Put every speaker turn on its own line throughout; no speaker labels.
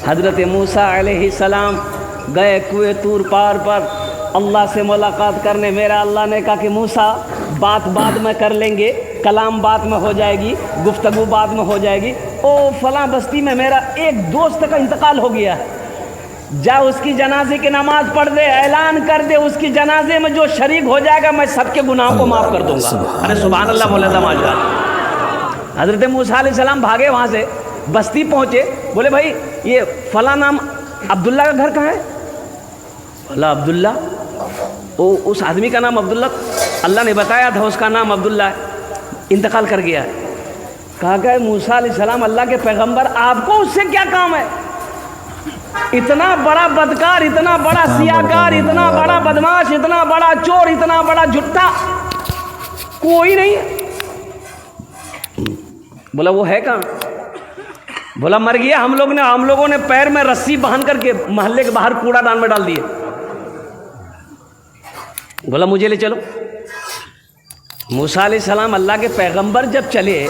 حضرت موسیٰ علیہ السلام گئے کوہ طور پار پر اللہ سے ملاقات کرنے. میرا اللہ نے کہا کہ موسیٰ بات بعد میں کر لیں گے, کلام بعد میں ہو جائے گی, گفتگو بعد میں ہو جائے گی. او فلاں بستی میں میرا ایک دوست کا انتقال ہو گیا, جا اس کی جنازے کی نماز پڑھ دے, اعلان کر دے اس کی جنازے میں جو شریک ہو جائے گا میں سب کے گناہوں کو معاف کر دوں گا. ارے سبحان اللہ بولے تھا ماشاء اللہ. حضرت موسیٰ علیہ السلام بھاگے, وہاں سے بستی پہنچے, بولے بھائی یہ فلاں نام عبداللہ کا گھر کہاں ہے؟ بولا عبداللہ, اس آدمی کا نام عبداللہ, اللہ نے بتایا تھا اس کا نام عبداللہ ہے, انتقال کر گیا ہے. کہا کہ موسیٰ علیہ السلام اللہ کے پیغمبر, آپ کو اس سے کیا کام ہے؟ اتنا بڑا بدکار, اتنا بڑا سیاہکار, اتنا بڑا بدماش, اتنا بڑا چور, اتنا بڑا جھٹا کوئی نہیں ہے. بولا وہ ہے کہاں؟ بولا مر گیا. ہم لوگوں نے پیر میں رسی باندھ کر کے محلے کے باہر کوڑا دان میں ڈال دیے. بولا مجھے لے چلو. موسیٰ علیہ السلام اللہ کے پیغمبر جب چلے,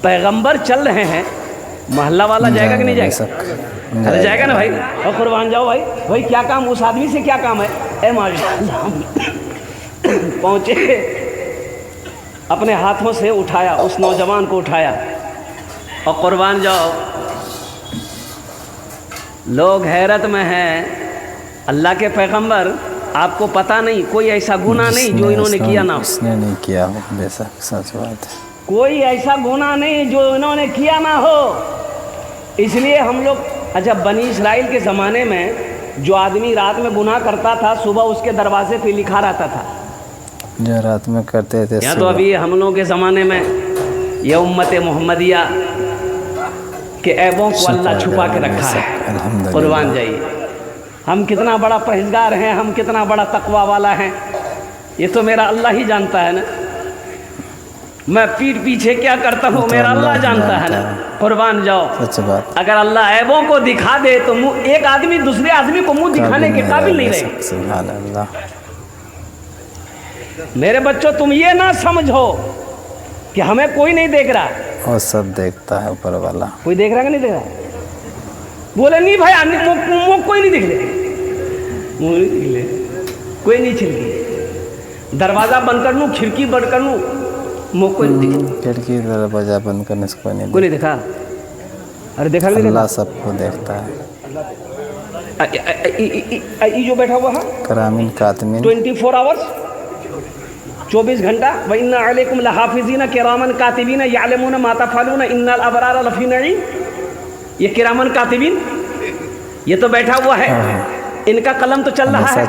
پیغمبر چل رہے ہیں, محلہ والا جائے گا کہ نہیں جائے گا؟ ارے جائے گا نا بھائی. اور قربان جاؤ بھائی کیا کام اس آدمی سے, کیا کام ہے؟ اے ماشاء اللہ پہنچے, اپنے ہاتھوں سے اٹھایا, اس نوجوان کو اٹھایا, اور قربان جاؤ لوگ حیرت میں ہیں. اللہ کے پیغمبر, آپ کو پتہ نہیں کوئی ایسا گناہ نہیں جو انہوں نے کیا نہ ہو.
اس نے نہیں کیا ہو, بے شک سچ بات ہے.
کوئی ایسا گناہ نہیں جو انہوں نے کیا نہ ہو. اس لیے ہم لوگ, اچھا بنی اسرائیل کے زمانے میں جو آدمی رات میں گناہ کرتا تھا صبح اس کے دروازے پہ لکھا رہتا تھا,
جو رات میں کرتے تھے.
یا تو ابھی ہم لوگوں کے زمانے میں یہ امت محمدیہ کے عیبوں کو اللہ چھپا کے رکھا ہے. قربان جائیے, ہم کتنا بڑا پرہیزگار ہیں, ہم کتنا بڑا تقوی والا ہیں, یہ تو میرا اللہ ہی جانتا ہے نا. میں پیٹھ پیچھے کیا کرتا ہوں میرا اللہ جانتا ہے نا. قربان جاؤ,
سچ بات.
اگر اللہ عیبوں کو دکھا دے تو ایک آدمی دوسرے آدمی کو منہ دکھانے کے قابل نہیں رہے.
سبحان اللہ.
میرے بچوں تم یہ نہ سمجھو کہ ہمیں کوئی نہیں دیکھ رہا.
وہ سب دیکھتا ہے اوپر والا.
کوئی دیکھ رہا کہ نہیں دیکھ رہا؟ بولے نہیں بھائی کوئی نہیں دیکھ لے, کوئی نہیں چھلکی. دروازہ بند کر لوں, کھڑکی بند کر لوں, کوئی نہیں دیکھ.
کھڑکی دروازہ بند کرنے سے کوئی
نہیں دیکھا. ارے دیکھا نہیں,
اللہ سب کو دیکھتا ہے.
یہ جو بیٹھا ہوا ہے
کرامین کاتمین,
24 آورس, 24 گھنٹہ. وَإِنَّ عَلَيْكُمْ لَحَافِظِينَ كِرَامًا كَاتِبِينَ يَعْلَمُونَ مَا تَفْعَلُونَ إِنَّ الْأَبْرَارَ لَفِي نَعِيمٍ. یہ کرامن کاتبین, یہ تو بیٹھا ہوا ہے, ان کا قلم تو چل رہا ہے,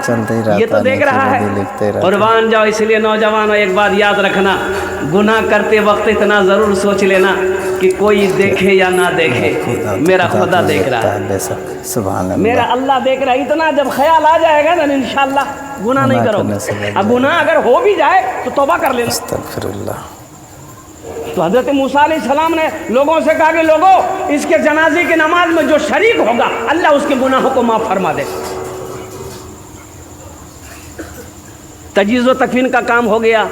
یہ تو دیکھ رہا ہے. قربان جاؤ. اس لیے نوجوانوں ایک بات یاد رکھنا, گناہ کرتے وقت اتنا ضرور سوچ لینا کہ کوئی دیکھے یا نہ دیکھے, میرا خدا دیکھ رہا ہے,
سبحان اللہ,
میرا اللہ دیکھ رہا ہے. اتنا جب خیال آ جائے گا نا انشاءاللہ گناہ نہیں کرو گے. اب گناہ اگر ہو بھی جائے تو توبہ کر لینا.
استغفر اللہ.
تو حضرت موسیٰ علیہ السلام نے لوگوں سے کہا کہ لوگوں, اس کے جنازے کی نماز میں جو شریک ہوگا اللہ اس کے گناہوں کو معاف فرما دے. تجہیز و تکفین کا کام ہو گیا.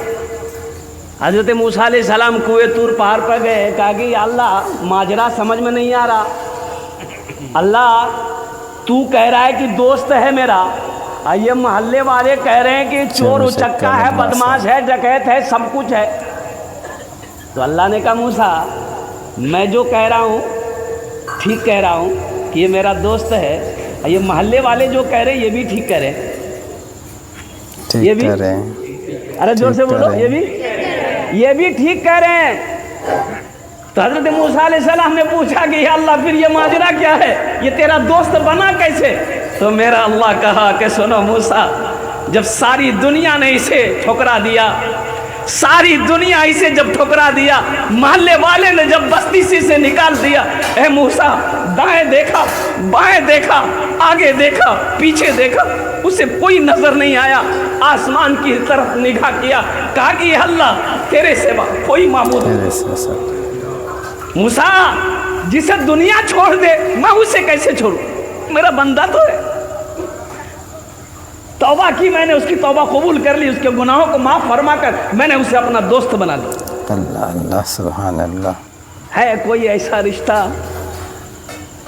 حضرت موسیٰ علیہ السلام کوہ طور پہاڑ پر گئے, کہا کہ یا اللہ ماجرا سمجھ میں نہیں آ رہا. اللہ تو کہہ رہا ہے کہ دوست ہے میرا, یہ محلے والے کہہ رہے ہیں کہ چور اچکا ہے, بدماش ہے, ڈکیت ہے, سب کچھ ہے. تو اللہ نے کہا موسیٰ میں جو کہہ رہا ہوں ٹھیک کہہ رہا ہوں کہ یہ میرا دوست ہے, یہ محلے والے جو کہہ رہے ہیں یہ بھی ٹھیک کہہ رہے ہیں. یہ بھی, ارے زور سے بولو, یہ بھی ٹھیک کہہ رہے ہیں. تو حضرت موسیٰ علیہ السلام نے پوچھا کہ یا اللہ پھر یہ ماجرا کیا ہے, یہ تیرا دوست بنا کیسے؟ تو میرا اللہ کہا کہ سنو موسیٰ, جب ساری دنیا نے اسے ٹھکرا دیا, ساری دنیا اسے جب ٹھکرا دیا, محلے والے نے جب بستی سے نکال دیا, اے موسیٰ دائیں دیکھا, بائیں دیکھا, آگے دیکھا, پیچھے دیکھا, اسے کوئی نظر نہیں آیا. آسمان کی طرف نگاہ کیا, کہا کہ یہ اللہ تیرے سوا کوئی معبود نہیں. موسیٰ جسے دنیا چھوڑ دے میں اسے کیسے چھوڑوں, میرا بندہ تو ہے. توبہ کی میں نے, اس کی توبہ قبول کر لی, اس کے گناہوں کو معاف فرما کر میں نے اسے اپنا دوست بنا لیا.
اللہ اللہ, سبحان اللہ.
ہے کوئی ایسا رشتہ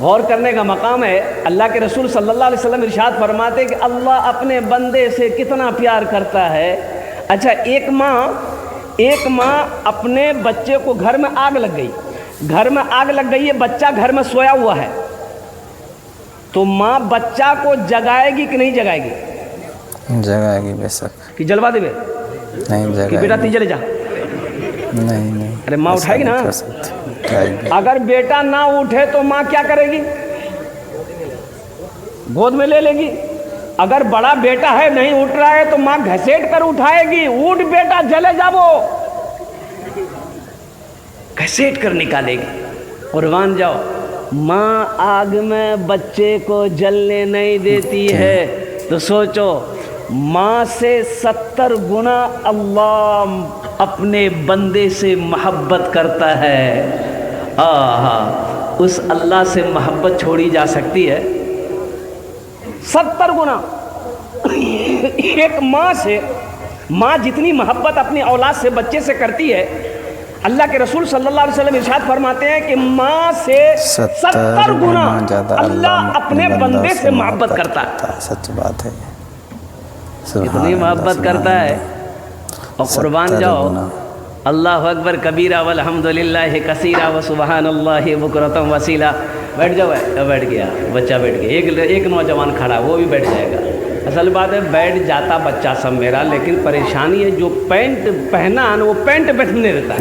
غور کرنے کا مقام ہے. اللہ کے رسول صلی اللہ علیہ وسلم ارشاد فرماتے کہ اللہ اپنے بندے سے کتنا پیار کرتا ہے. اچھا ایک ماں اپنے بچے کو گھر میں آگ لگ گئی ہے, بچہ گھر میں سویا ہوا ہے, تو ماں بچہ کو جگائے گی کہ نہیں جگائے گی؟
جگائے گی بے شک.
کہ جلوا دے بے
نہیں
کہ
جگائے
بیٹا
گی.
تیجے لے جا.
نہیں
ارے ماں
ایسا
اٹھائے گی نا.
نہیں کر سکتے. اٹھائے گی.
اگر بیٹا نہ اٹھے تو ماں کیا کرے گی؟ گود میں لے لے گی. اگر بڑا بیٹا ہے نہیں اٹھ رہا ہے تو ماں گھسیٹ کر اٹھائے گی, اٹھ بیٹا جلے جا, وہ گھسیٹ کر نکالے گی. قربان جاؤ, ماں آگ میں بچے کو جلنے نہیں دیتی ہے تو سوچو ماں سے 70 گنا اللہ اپنے بندے سے محبت کرتا ہے. اس اللہ سے محبت چھوڑی جا سکتی ہے؟ 70 گنا. ایک ماں سے, ماں جتنی محبت اپنی اولاد سے بچے سے کرتی ہے, اللہ کے رسول صلی اللہ علیہ وسلم ارشاد فرماتے ہیں کہ ماں سے 70 گنا اللہ اپنے بندے سے محبت کرتا ہے.
سچ بات ہے.
اتنی محبت کرتا ہے. اور قربان جاؤ, اللہ اکبر کبیرہ والحمدللہ کثیرہ وسبحان اللہ بکرۃ وصیلا. بیٹھ جاؤ. بیٹھ گیا بچہ, بیٹھ گیا. ایک نوجوان کھڑا, وہ بھی بیٹھ جائے گا. اصل بات ہے بیٹھ جاتا بچہ سب میرا, لیکن پریشانی ہے جو پینٹ پہنا ہے وہ پینٹ بیٹھنے دیتا ہے,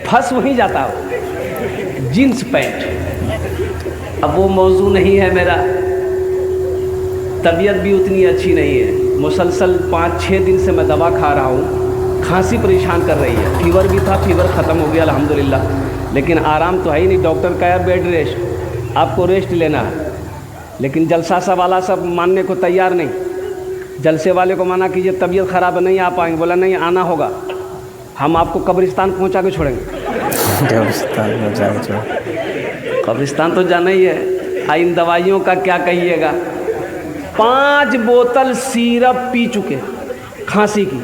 پھنس وہیں جاتا ہو جینس پینٹ. اب وہ موضوع نہیں ہے میرا. طبیعت بھی اتنی اچھی نہیں ہے, مسلسل 5-6 دن سے میں دوا کھا رہا ہوں, کھانسی پریشان کر رہی ہے. فیور بھی تھا, فیور ختم ہو گیا الحمدللہ, لیکن آرام تو ہے ہی نہیں. ڈاکٹر کہا بیڈ ریسٹ, آپ کو ریسٹ لینا ہے. لیکن جلسہ سا والا سب ماننے کو تیار نہیں. جلسے والے کو منع کیجیے طبیعت خراب ہے, نہیں آ پائیں گے. بولا نہیں آنا ہوگا, ہم آپ کو قبرستان پہنچا کے چھوڑیں گے. قبرستان تو جانا ہی ہے. ان دوائیوں کا کیا کہیے گا. 5 بوتل سیرپ پی چکے کھانسی کی.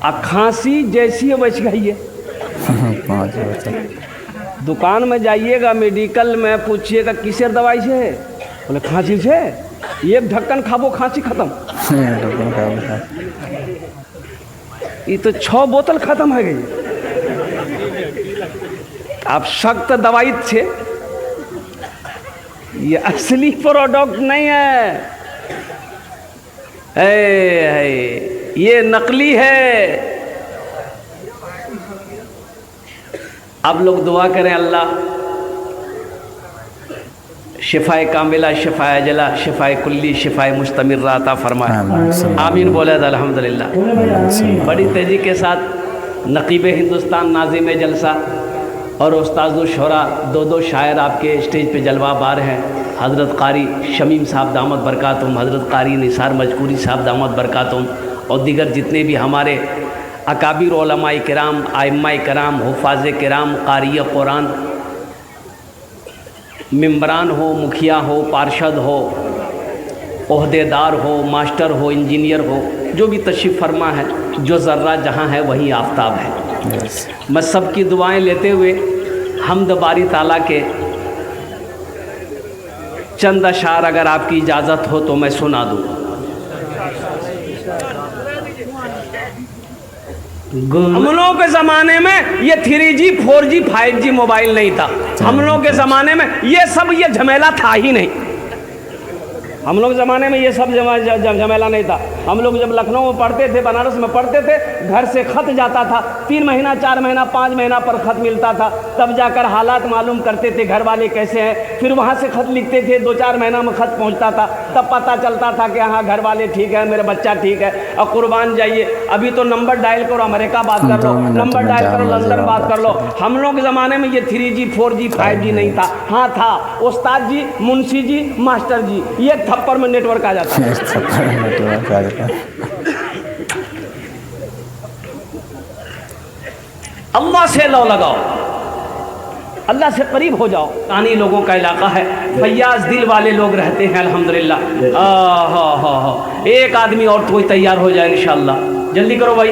اب کھانسی جیسی ہے ویسی گئی ہے. دکان میں جائیے گا, میڈیکل میں پوچھیے گا کسر دوائی سے ہے, بولے کھانسی سے. ایک ڈھکن کھابو کھانسی ختم. یہ تو 6 بوتل ختم ہو گئی. اب سخت دوائی سے, یہ اصلی پروڈکٹ نہیں ہے, یہ نقلی ہے. اب لوگ دعا کریں اللہ شفائے کاملہ, شفائے جلا, شفائے کلی, شفائے مستمرہ عطا فرمائے. آمین بولے الحمدللہ. بڑی تیزی کے ساتھ نقیب ہندوستان ناظم جلسہ اور استاد الشعراء 2 شاعر آپ کے اسٹیج پہ جلوہ بار ہیں. حضرت قاری شمیم صاحب دامت برکاتہم, حضرت قاری نثار مجکوری صاحب دامت برکاتہم, اور دیگر جتنے بھی ہمارے اکابر علماء کرام, ائمہ کرام, حفاظ کرام, قاری قرآن, ممبران ہو, مکھیا ہو, پارشد ہو, عہدے دار ہو, ماسٹر ہو, انجینئر ہو, جو بھی تشریف فرما ہے, جو ذرہ جہاں ہے وہیں آفتاب ہے. میں سب کی دعائیں لیتے ہوئے حمد باری تعالیٰ کے چند اشعار اگر آپ کی اجازت ہو تو میں سنا دوں. ہم لوگوں کے زمانے میں یہ 3G 4G 5G موبائل نہیں تھا. ہم لوگوں کے زمانے میں یہ جھمیلا تھا ہی نہیں. ہم لوگ زمانے میں یہ سب جھمیلا نہیں تھا. ہم لوگ جب لکھنؤ میں پڑھتے تھے, بنارس میں پڑھتے تھے, گھر سے خط جاتا تھا, 3 مہینہ 4 مہینہ 5 مہینہ پر خط ملتا تھا. تب جا کر حالات معلوم کرتے تھے گھر والے کیسے ہیں. پھر وہاں سے خط لکھتے تھے, 2-4 مہینہ میں خط پہنچتا تھا. تب پتہ چلتا تھا کہ ہاں گھر والے ٹھیک ہے, میرا بچہ ٹھیک ہے. اور قربان جائیے, ابھی تو نمبر ڈائل کرو امریکہ بات کر لو, نمبر ڈائل کرو لندن بات کر لو. ہم لوگ کے زمانے میں یہ 3G 4G 5G نہیں تھا. ہاں تھا استاد جی, منشی جی, ماسٹر جی, یہ تھپڑ میں نیٹ ورک آ جاتا ہے. اللہ سے لو لگاؤ, اللہ سے قریب ہو جاؤ. کانی لوگوں کا علاقہ ہے, فیاض دل والے لوگ رہتے ہیں الحمدللہ. ایک آدمی اور کوئی تیار ہو جائے انشاءاللہ. جلدی کرو بھائی.